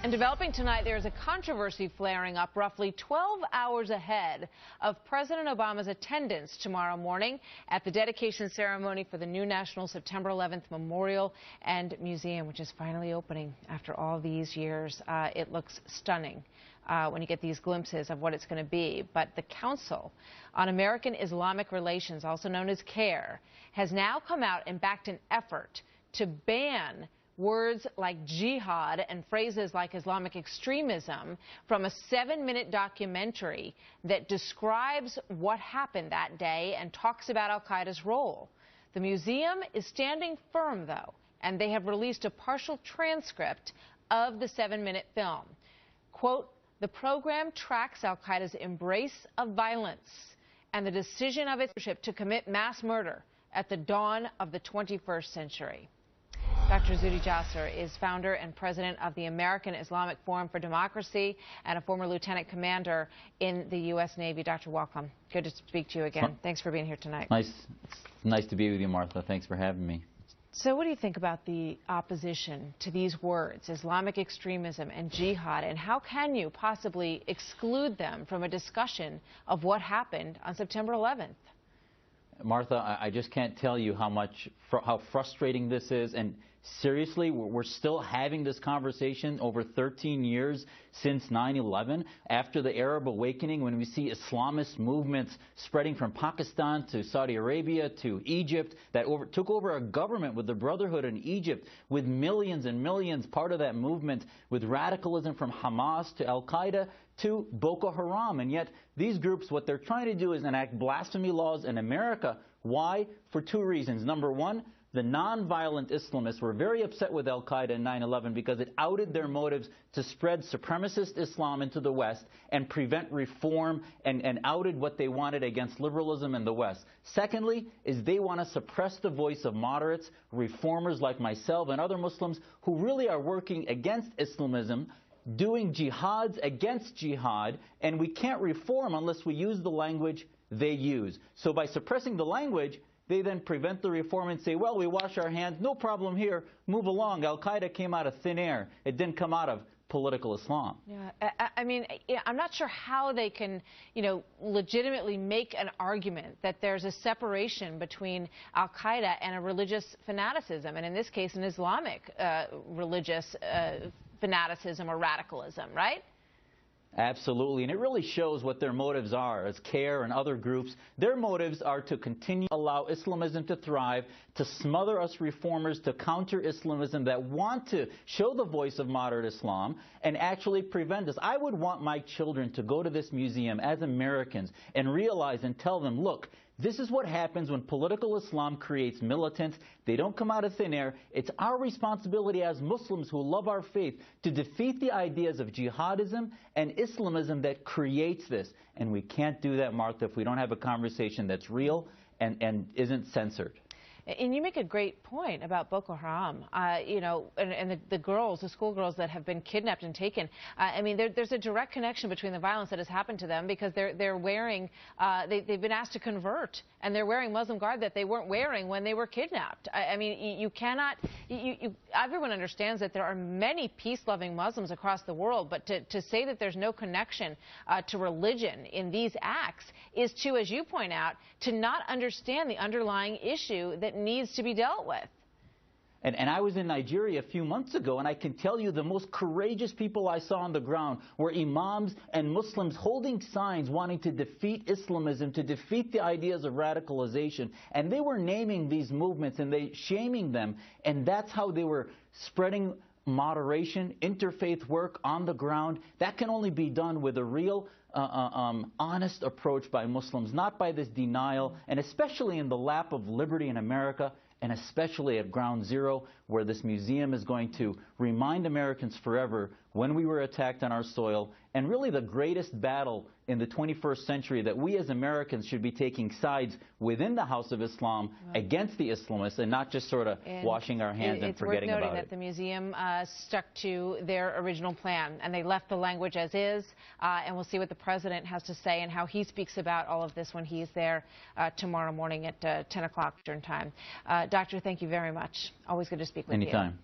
And developing tonight, there is a controversy flaring up roughly 12 hours ahead of President Obama's attendance tomorrow morning at the dedication ceremony for the new National September 11th Memorial and Museum, which is finally opening after all these years. It looks stunning when you get these glimpses of what it's going to be. But the Council on American Islamic Relations, also known as CAIR, has now come out and backed an effort to ban words like jihad and phrases like Islamic extremism from a 7-minute documentary that describes what happened that day and talks about al-Qaeda's role. The museum is standing firm, though, and they have released a partial transcript of the 7-minute film. Quote, "The program tracks al-Qaeda's embrace of violence and the decision of its leadership to commit mass murder at the dawn of the 21st century. Dr. Zuhdi Jasser is founder and president of the American Islamic Forum for Democracy and a former lieutenant commander in the U.S. Navy. Dr. welcome. Good to speak to you again. Thanks for being here tonight. It's nice to be with you, Martha. Thanks for having me. So what do you think about the opposition to these words, Islamic extremism and jihad, and how can you possibly exclude them from a discussion of what happened on September 11th? Martha, I just can't tell you how frustrating this is. And seriously, we're still having this conversation over 13 years since 9/11, after the Arab awakening, when we see Islamist movements spreading from Pakistan to Saudi Arabia to Egypt, that took over a government with the Brotherhood in Egypt, with millions and millions part of that movement, with radicalism from Hamas to al-Qaeda to Boko Haram. And yet these groups, what they're trying to do is enact blasphemy laws in America. Why? For two reasons. Number one, the nonviolent Islamists were very upset with al-Qaeda in 9/11 because it outed their motives to spread supremacist Islam into the West and prevent reform, and outed what they wanted against liberalism in the West. Secondly, is they want to suppress the voice of moderates, reformers like myself and other Muslims who really are working against Islamism, doing jihads against jihad, and we can't reform unless we use the language they use. So by suppressing the language, they then prevent the reform and say, well, we wash our hands, no problem here, move along. Al-Qaeda came out of thin air. It didn't come out of political Islam. Yeah, I mean, I'm not sure how they can, legitimately make an argument that there's a separation between Al-Qaeda and a religious fanaticism, and in this case, an Islamic religious fanaticism or radicalism, right? Absolutely, and it really shows what their motives are. As CAIR and other groups, their motives are to continue to allow Islamism to thrive, to smother us reformers, to counter Islamism that want to show the voice of moderate Islam and actually prevent us. I would want my children to go to this museum as Americans and realize and tell them, look, this is what happens when political Islam creates militants. They don't come out of thin air. It's our responsibility as Muslims who love our faith to defeat the ideas of jihadism and Islamism that creates this. And we can't do that, Martha, if we don't have a conversation that's real and isn't censored. And you make a great point about Boko Haram, and the girls, the schoolgirls that have been kidnapped and taken. I mean, there's a direct connection between the violence that has happened to them because they're wearing, they've been asked to convert, and they're wearing Muslim garb that they weren't wearing when they were kidnapped. I mean, you cannot, everyone understands that there are many peace-loving Muslims across the world, but to say that there's no connection to religion in these acts is to, as you point out, to not understand the underlying issue that needs to be dealt with. And I was in Nigeria a few months ago, and I can tell you the most courageous people I saw on the ground were imams and Muslims holding signs wanting to defeat Islamism, to defeat the ideas of radicalization. And they were naming these movements and shaming them. And that's how they were spreading moderation, interfaith work on the ground. That can only be done with a real honest approach by Muslims, not by this denial, and especially in the lap of liberty in America, and especially at ground zero, where this museum is going to remind Americans forever when we were attacked on our soil, and really the greatest battle in the 21st century, that we as Americans should be taking sides within the House of Islam against the Islamists, and not just sort of washing our hands and forgetting about it. It's worth noting that the museum stuck to their original plan, and they left the language as is, and we'll see what the president has to say and how he speaks about all of this when he's there tomorrow morning at 10 o'clock Eastern time. Doctor, thank you very much. Always good to speak with you. Anytime.